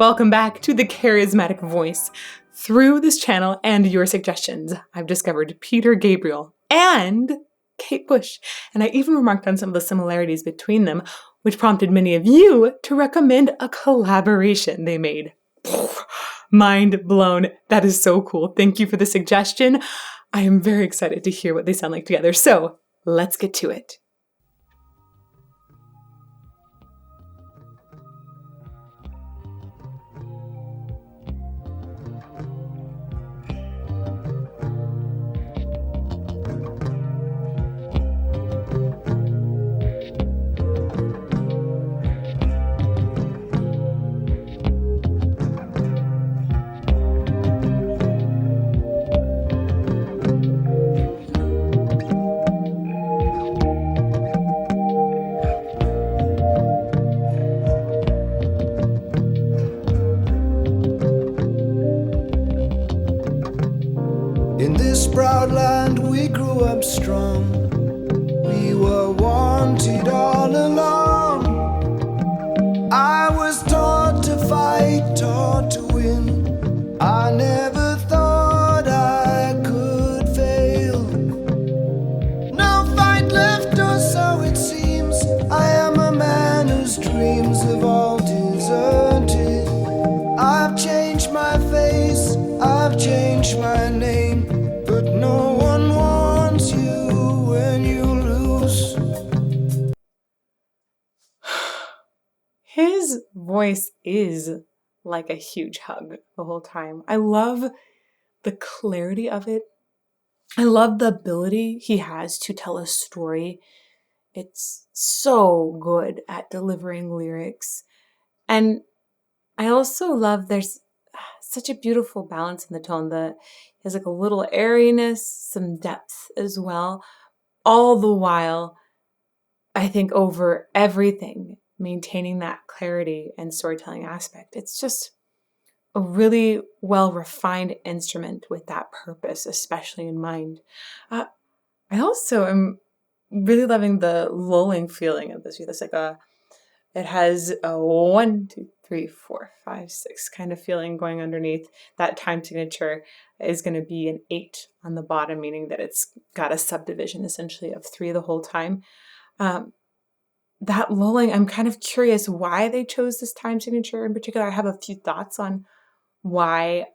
Welcome back to the Charismatic Voice. Through this channel and your suggestions, I've discovered Peter Gabriel and Kate Bush, and I even remarked on some of the similarities between them, which prompted many of you to recommend a collaboration they made. Mind blown. That is so cool. Thank you for the suggestion. I am very excited to hear what they sound like together. So let's get to it. In this proud land we grew up strong. We were wanted all along. I was taught to fight, taught to win. I never thought I could fail. No fight left, or so it seems. I am a man whose dreams have all deserted. I've changed my face, I've changed my name, but no one wants you when you lose. His voice is like a huge hug the whole time. I love the clarity of it. I love the ability he has to tell a story. It's so good at delivering lyrics. And I also love there's such a beautiful balance in the tone. There's like a little airiness, some depth as well. All the while, I think over everything, maintaining that clarity and storytelling aspect. It's just a really well-refined instrument with that purpose, especially in mind. I also am really loving the lulling feeling of this. It's like it has a 1, 2, 3, 4, 5, 6 kind of feeling going underneath. That time signature is going to be an 8 on the bottom, meaning that it's got a subdivision essentially of 3 the whole time. That lulling, I'm kind of curious why they chose this time signature in particular. I have a few thoughts on why,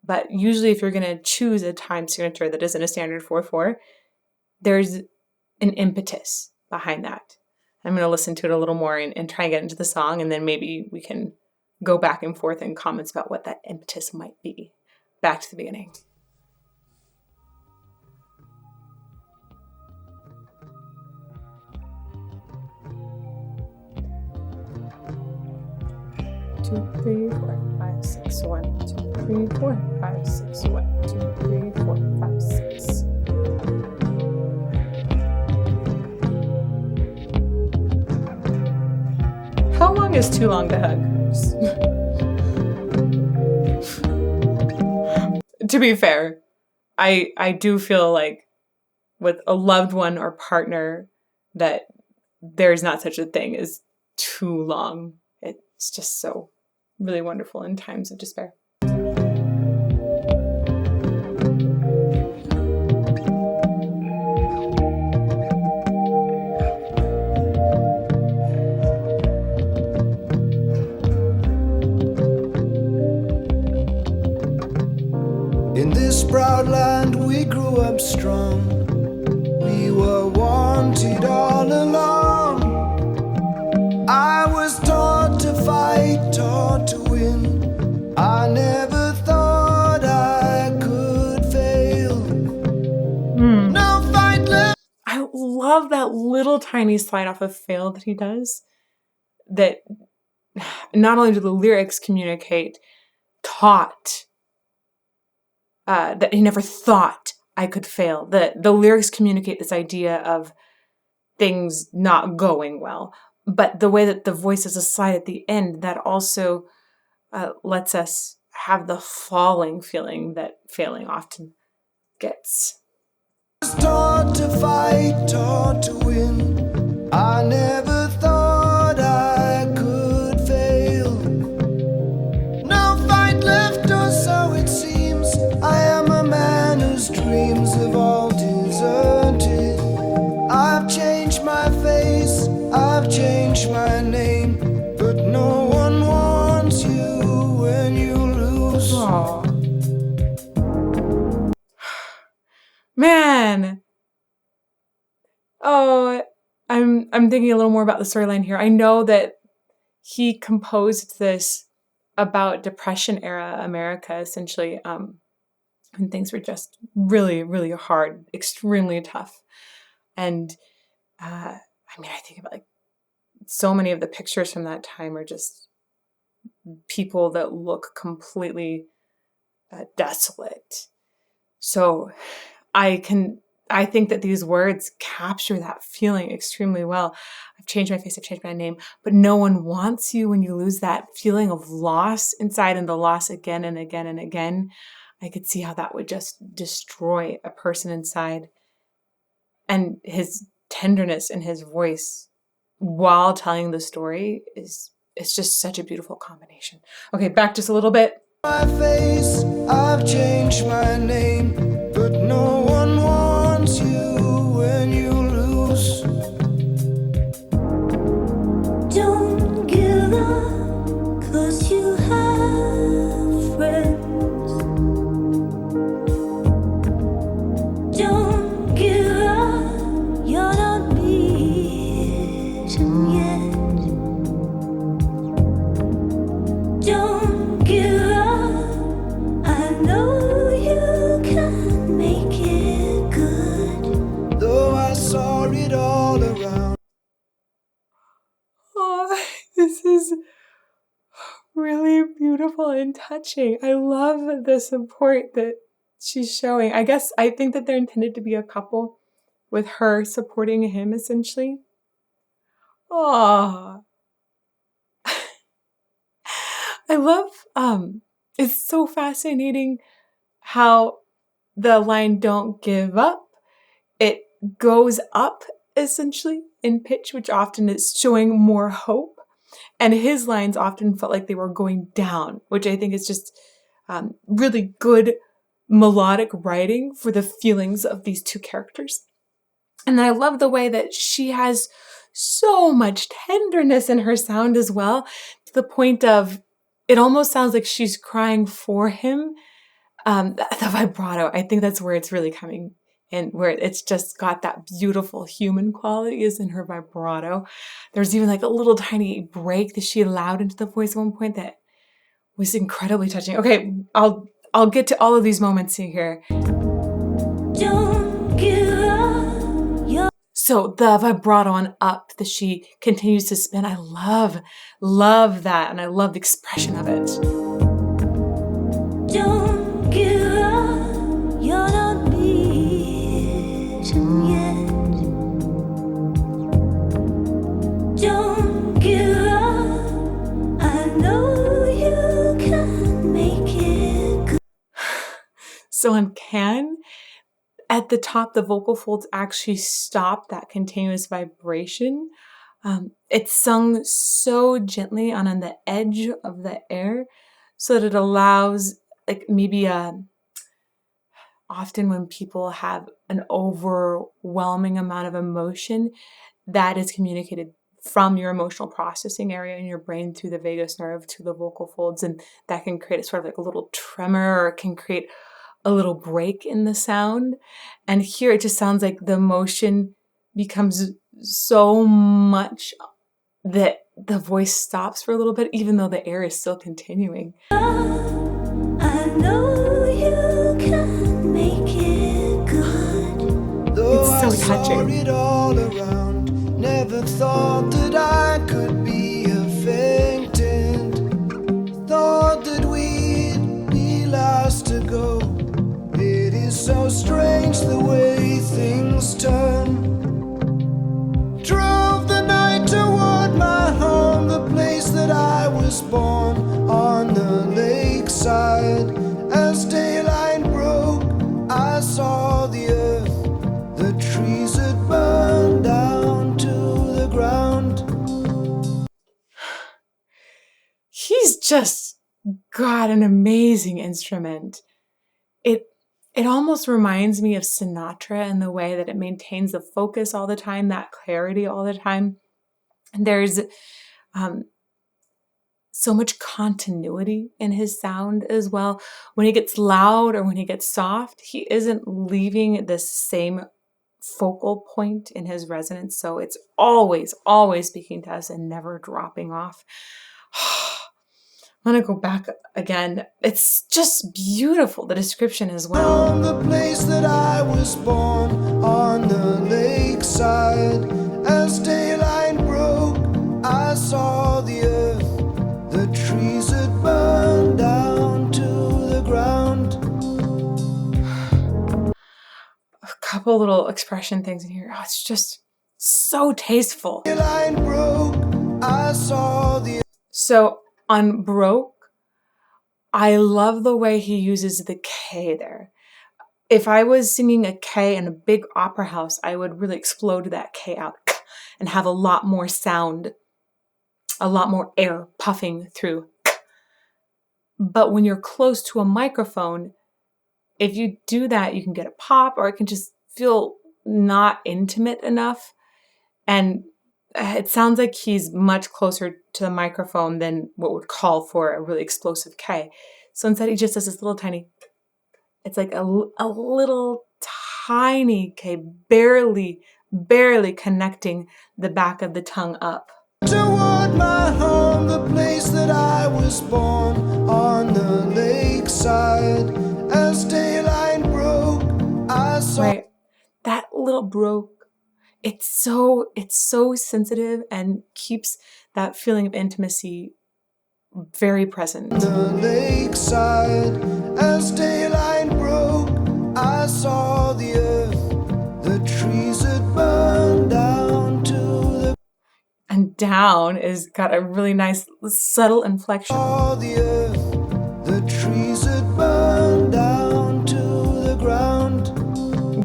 but usually if you're going to choose a time signature that isn't a standard 4/4, there's an impetus behind that. I'm going to listen to it a little more and try and get into the song, and then maybe we can go back and forth in comments about what that impetus might be. Back to the beginning. Two, 3, 4, 5, 6, 1, 2, 3, 4, 5, 6, 1, 2, 3, 4, 5, 6. How long is too long to hug? To be fair, I do feel like with a loved one or partner that there's not such a thing as too long. It's just so really wonderful in times of despair. In this proud land we grew up strong. We were wanted all along. I was taught to fight, taught to win. I never thought I could fail. No fight left. I love that little tiny slide off of fail that he does. That not only do the lyrics communicate taught, that he never thought I could fail. The lyrics communicate this idea of things not going well. But the way that the voice is a slide at the end, that also lets us have the falling feeling that failing often gets. I was taught to fight, taught to win. I never thought I could fail. dreams have all deserted. I've changed my face, I've changed my name, but no one wants you when you lose. Aw. Man. Oh, I'm thinking a little more about the storyline here. I know that he composed this about Depression era America, essentially, when things were just really, really hard, extremely tough. And I mean, I think about like so many of the pictures from that time are just people that look completely desolate. So I think that these words capture that feeling extremely well. I've changed my face, I've changed my name, but no one wants you when you lose that feeling of loss inside and the loss again and again and again. I could see how that would just destroy a person inside. And his tenderness in his voice while telling the story it's just such a beautiful combination. Okay, back just a little bit. My face, I've changed my name, but no one wants you when you lose. Don't give up, 'cause you have friends. Don't give up, you're not beaten yet. Don't give up, I know you can make it good. Though I saw it all around. Oh, this is really beautiful and touching. I love the support that she's showing. I think that they're intended to be a couple with her supporting him essentially. Oh, I love, it's so fascinating how the line "don't give up," it goes up essentially in pitch, which often is showing more hope. And his lines often felt like they were going down, which I think is just really good melodic writing for the feelings of these two characters. And I love the way that she has so much tenderness in her sound as well, to the point of it almost sounds like she's crying for him. The vibrato, I think that's where it's really coming in, where it's just got that beautiful human quality is in her vibrato. There's even like a little tiny break that she allowed into the voice at one point that was incredibly touching. Okay, I'll get to all of these moments here. Don't give up. So the vibrato on up that she continues to spin, I love that, and I love the expression of it. Don't give up, you're not beaten yet. Don't give up, I know you can make it good. So on Can, at the top, the vocal folds actually stop that continuous vibration. It's sung so gently on the edge of the air so that it allows, like maybe often when people have an overwhelming amount of emotion, that is communicated from your emotional processing area in your brain through the vagus nerve to the vocal folds, and that can create a sort of like a little tremor, or it can create a little break in the sound. And here it just sounds like the emotion becomes so much that the voice stops for a little bit, even though the air is still continuing. I know you can make it good. It's so touching. It all around, never thought that I could be a faintant. Thought that we'd be last to go. It is so strange the way things turn. Drove the night toward my home, the place that I was born, on the lakeside. As daylight broke, I saw the earth, the trees had burned down to the ground. He's just got an amazing instrument. it almost reminds me of Sinatra in the way that it maintains the focus all the time, that clarity all the time. And there's so much continuity in his sound as well. When he gets loud or when he gets soft, he isn't leaving the same focal point in his resonance. So it's always, always speaking to us and never dropping off. I'm going to go back again. It's just beautiful, the description as well. From the place that I was born on the lakeside, as daylight broke, I saw the earth, the trees had burned down to the ground. A couple little expression things in here. Oh, it's just so tasteful. Daylight broke, I saw the So on broke, I love the way he uses the K there. If I was singing a K in a big opera house, I would really explode that K out and have a lot more sound, a lot more air puffing through. But when you're close to a microphone, if you do that, you can get a pop, or it can just feel not intimate enough. And it sounds like he's much closer to the microphone than what would call for a really explosive K. So instead, he just does this little tiny, it's like a little tiny K, barely connecting the back of the tongue up. toward my home, the place that I was born on the lakeside, as daylight broke, I saw. Right, that little broke. It's so sensitive and keeps that feeling of intimacy very present. The lakeside, as daylight broke, I saw the earth, the trees had burned down to the. And down is got a really nice subtle inflection. Saw the earth, the trees had burned down to the ground.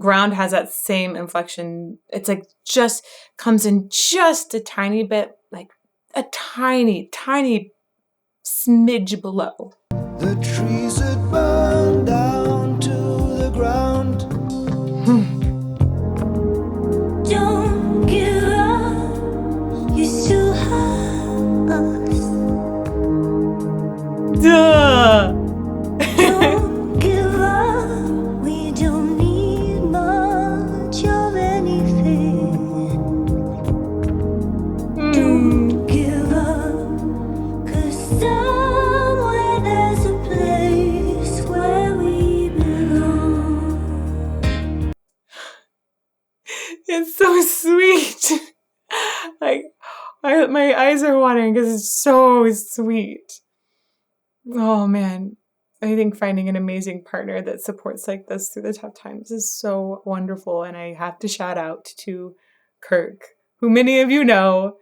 Ground has that same inflection. It's like just comes in just a tiny bit, like a tiny smidge below. The trees had burned down to the ground. Don't give up, you still have us. Duh! Don't give up, we don't need much of anything. Don't give up, 'cause somewhere there's a place where we belong. It's so sweet. Like, my eyes are watering because it's so sweet. Oh man, I think finding an amazing partner that supports like this through the tough times is so wonderful. And I have to shout out to Kirk, who many of you know,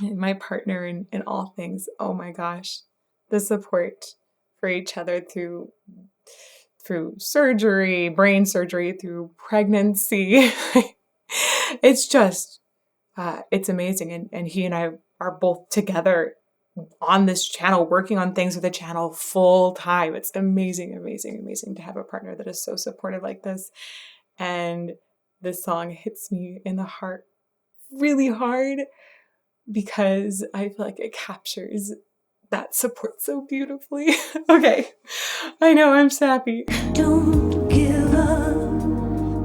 my partner in all things. Oh my gosh, the support for each other through surgery, brain surgery, through pregnancy. It's just, it's amazing. And he and I are both together on this channel, working on things with the channel full time. It's amazing to have a partner that is so supportive like this. And this song hits me in the heart really hard because I feel like it captures that support so beautifully. Okay, I know I'm sappy. Don't give up,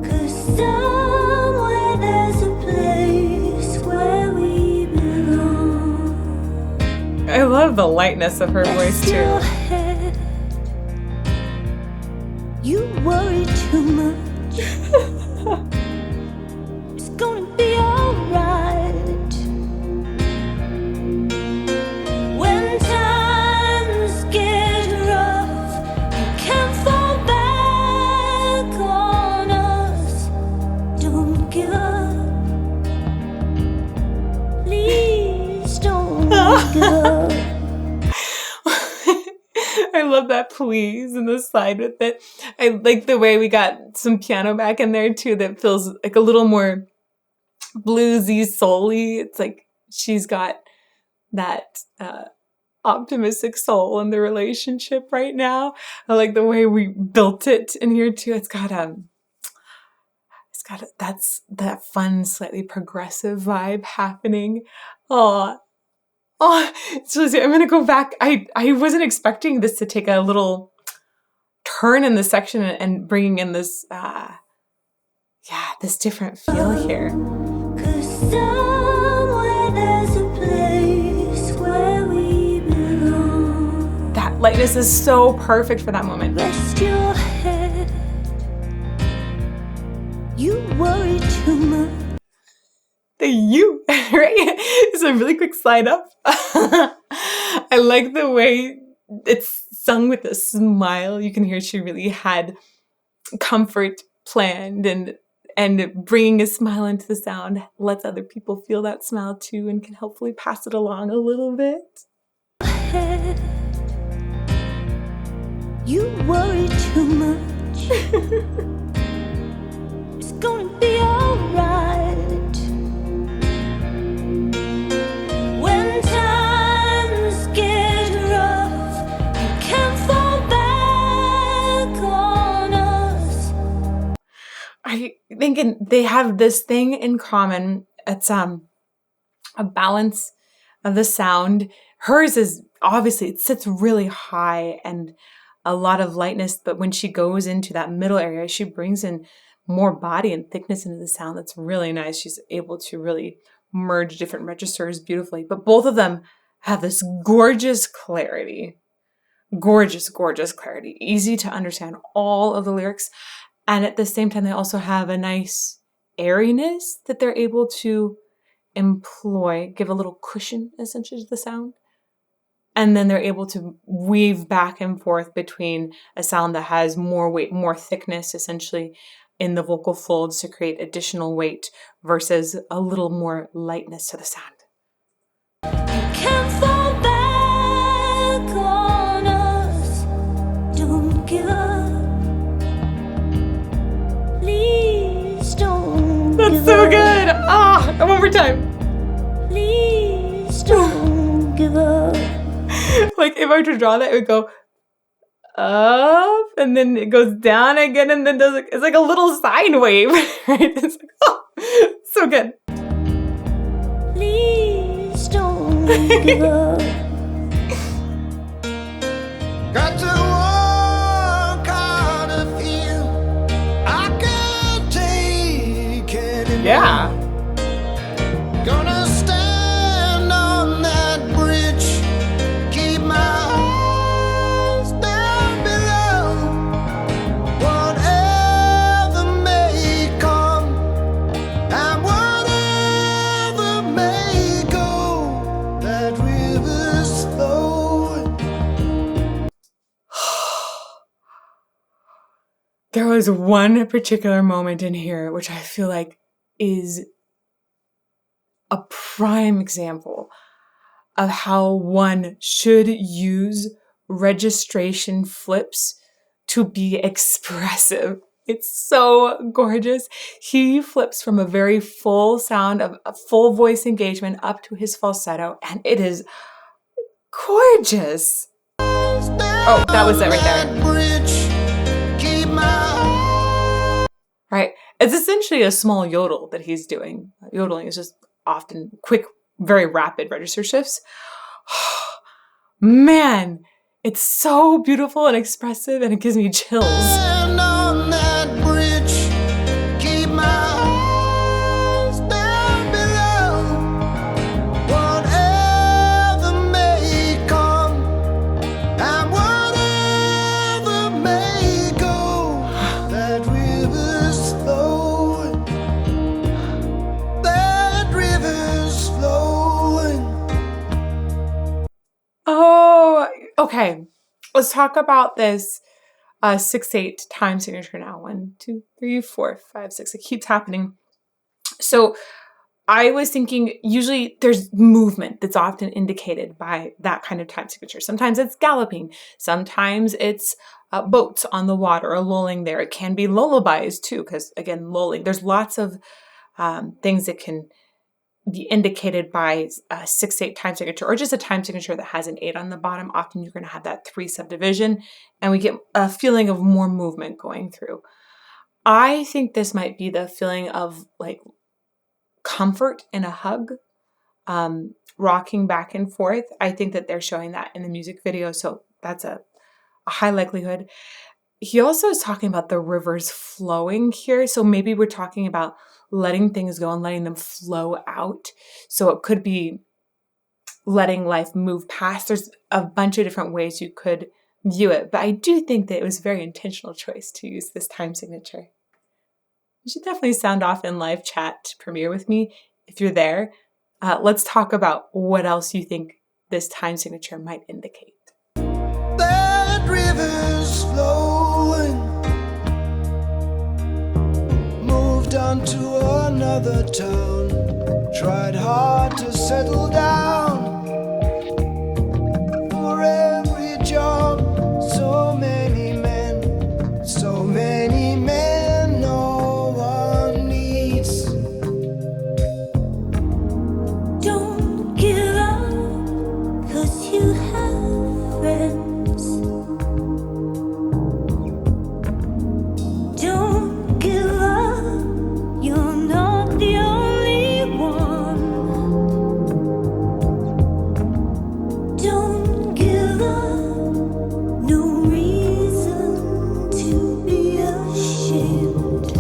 'cause somewhere there's a place where we belong. I love the lightness of her voice Rest your too. head. You worry too much. It's gonna be alright. When times get rough, you can't fall back on us. Don't give up. Please don't give up. I love that please and the slide with it. I like the way we got some piano back in there too that feels like a little more bluesy, soul-y. It's like she's got that optimistic soul in the relationship right now. I like the way we built it in here too. It's got that's that fun, slightly progressive vibe happening. Oh, so I'm gonna go back. I wasn't expecting this to take a little turn in this section and bringing in this this different feel here. 'Cause somewhere there's a place where we belong. That lightness is so perfect for that moment. Rest your head. You worry too much. The you, right? It's a really quick slide up. I like the way it's sung with a smile. You can hear she really had comfort planned, and bringing a smile into the sound lets other people feel that smile too and can hopefully pass it along a little bit. Head. You worry too much. It's gonna be alright. When times get rough, you can't fall back on us. I think they have this thing in common. It's a balance of the sound. Hers is obviously, it sits really high and a lot of lightness, but when she goes into that middle area, she brings in more body and thickness into the sound. That's really nice. She's able to really merge different registers beautifully, but both of them have this gorgeous clarity. Gorgeous, gorgeous clarity. Easy to understand all of the lyrics. And at the same time, they also have a nice airiness that they're able to employ, give a little cushion essentially to the sound. And then they're able to weave back and forth between a sound that has more weight, more thickness essentially in the vocal folds to create additional weight versus a little more lightness to the sound. Can't fall back on us. Don't give up. Please don't. That's give so up. good. One more time. Please don't give up. Like if I were to draw that, it would go up and then it goes down again and then does it's like a little sine wave, right? It's like, so good. Please don't give up. Got to walk on a field I can't take anymore. Yeah. Gonna stand on that bridge, keep my eyes down below. Whatever may come and whatever may go, that river's flowing. There was one particular moment in here which I feel like is a prime example of how one should use registration flips to be expressive. It's so gorgeous. He flips from a very full sound of a full voice engagement up to his falsetto, and it is gorgeous. Oh, that was it right there. That bridge, keep my Right? It's essentially a small yodel that he's doing. Yodeling is just often quick, very rapid register shifts. Man, it's so beautiful and expressive, and it gives me chills. stand on that bridge, keep my eyes down below. Whatever may come and whatever may go, that river's flowing. That river's flowing. Oh, okay. Let's talk about this 6/8 time signature now. 1, 2, 3, 4, 5, 6. It keeps happening. So I was thinking usually there's movement that's often indicated by that kind of time signature. Sometimes it's galloping. Sometimes it's boats on the water or lulling there. It can be lullabies too, because again, lulling. There's lots of things that can be indicated by a 6/8 time signature, or just a time signature that has an 8 on the bottom. Often you're going to have that 3 subdivision, and we get a feeling of more movement going through. I think this might be the feeling of like comfort in a hug, rocking back and forth. I think that they're showing that in the music video, so that's a high likelihood. He also is talking about the rivers flowing here, so maybe we're talking about letting things go and letting them flow out. So it could be letting life move past. There's a bunch of different ways you could view it, but I do think that it was a very intentional choice to use this time signature. You should definitely sound off in live chat premiere with me if you're there. Let's talk about what else you think this time signature might indicate. That river's flowing, moved on to another town, tried hard to settle down. For every job, so many men no one needs. Don't give up, 'cause you have friends. Don't give up, you're not the only one. Don't give up, no reason to be ashamed.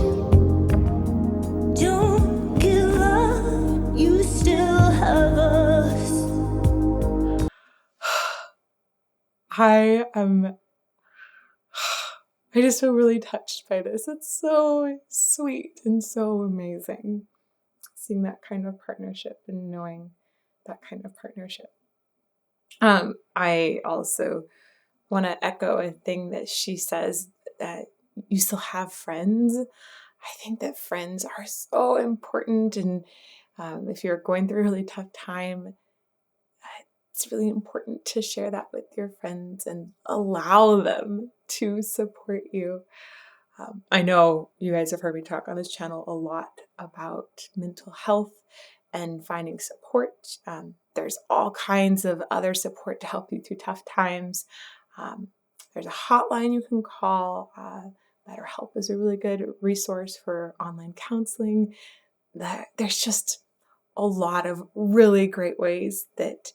Don't give up, you still have us. I just feel really touched by this. It's so sweet and so amazing seeing that kind of partnership and knowing that kind of partnership. I also want to echo a thing that she says, that you still have friends. I think that friends are so important, and if you're going through a really tough time, it's really important to share that with your friends and allow them to support you. I know you guys have heard me talk on this channel a lot about mental health and finding support. There's all kinds of other support to help you through tough times. There's a hotline you can call. BetterHelp is a really good resource for online counseling. There's just a lot of really great ways that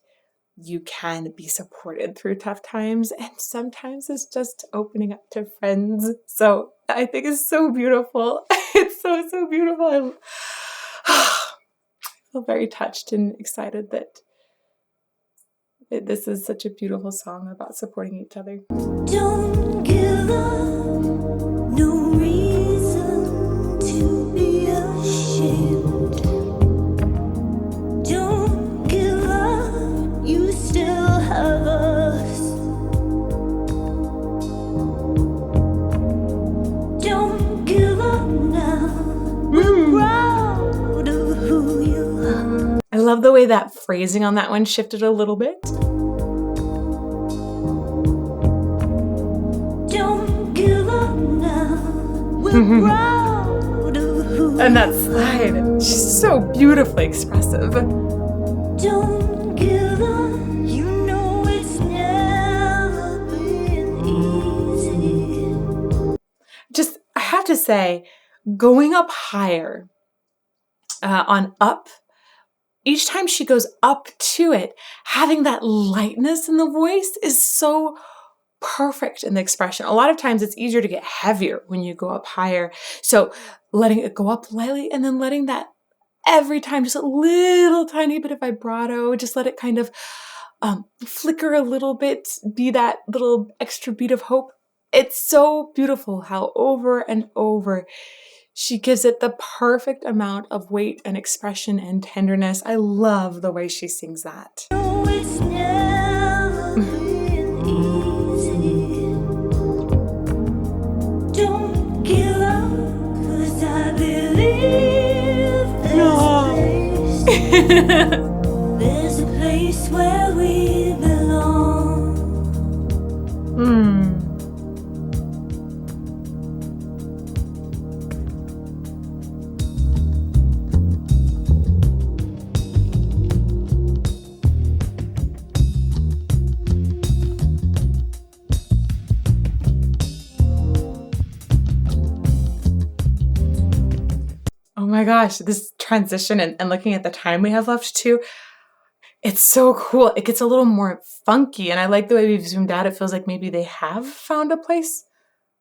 you can be supported through tough times, and sometimes it's just opening up to friends. So I think it's so beautiful. It's so beautiful. I feel very touched and excited that this is such a beautiful song about supporting each other. Don't give up, no reason to be ashamed. Don't give up, you still have us. Don't give up now, we're proud of who you are. I love the way that phrasing on that one shifted a little bit. Don't give up now, we're proud of who And that slide, she's so beautifully expressive. Don't give up, you know it's never been easy. Just, I have to say, going up higher on Up, each time she goes up to it, having that lightness in the voice is so perfect in the expression. A lot of times it's easier to get heavier when you go up higher. So letting it go up lightly and then letting that every time, just a little tiny bit of vibrato, just let it kind of flicker a little bit, be that little extra beat of hope. It's so beautiful how over and over she gives it the perfect amount of weight and expression and tenderness. I love the way she sings that. No, it's never been easy. Don't give up, 'cause I believe there's a place where we belong. my gosh, this transition and looking at the time we have left too, it's so cool. It gets a little more funky, and I like the way we've zoomed out. It feels like maybe they have found a place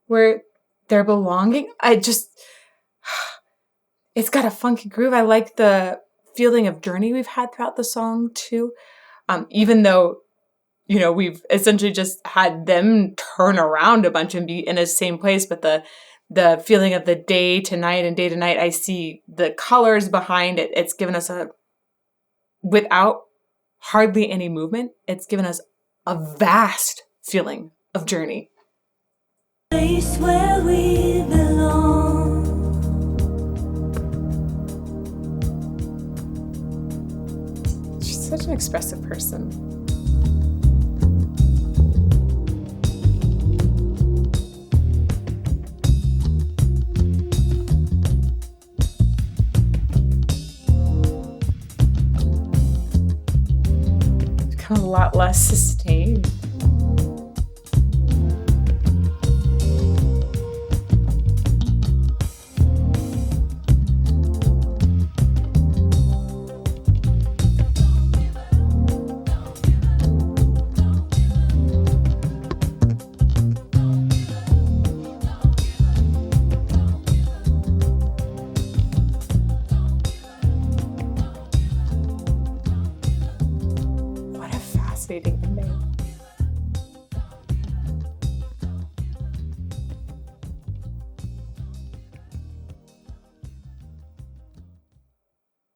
where they're belonging. It's got a funky groove. I like the feeling of journey we've had throughout the song too. Even though, we've essentially just had them turn around a bunch and be in the same place, but the feeling of the day to night and day to night, I see the colors behind it. It's given us without hardly any movement, it's given us a vast feeling of journey. Place where we belong. She's such an expressive person. Become a lot less sustained. Fascinating ending.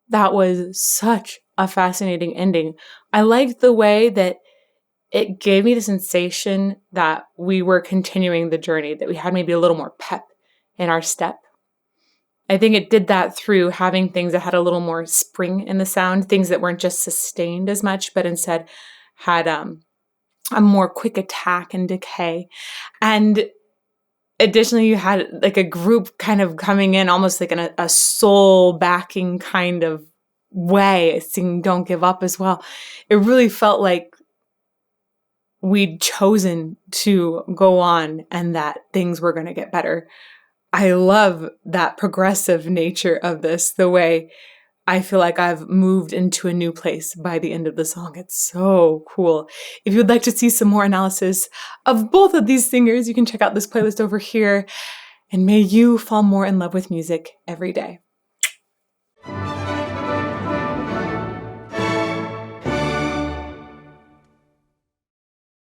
That was such a fascinating ending. I liked the way that it gave me the sensation that we were continuing the journey, that we had maybe a little more pep in our step. I think it did that through having things that had a little more spring in the sound, things that weren't just sustained as much, but instead had a more quick attack and decay. And additionally, you had like a group kind of coming in almost like in a soul backing kind of way, singing Don't Give Up as well. It really felt like we'd chosen to go on and that things were going to get better. I love that progressive nature of this, the way I feel like I've moved into a new place by the end of the song. It's so cool. If you'd like to see some more analysis of both of these singers, you can check out this playlist over here. And may you fall more in love with music every day.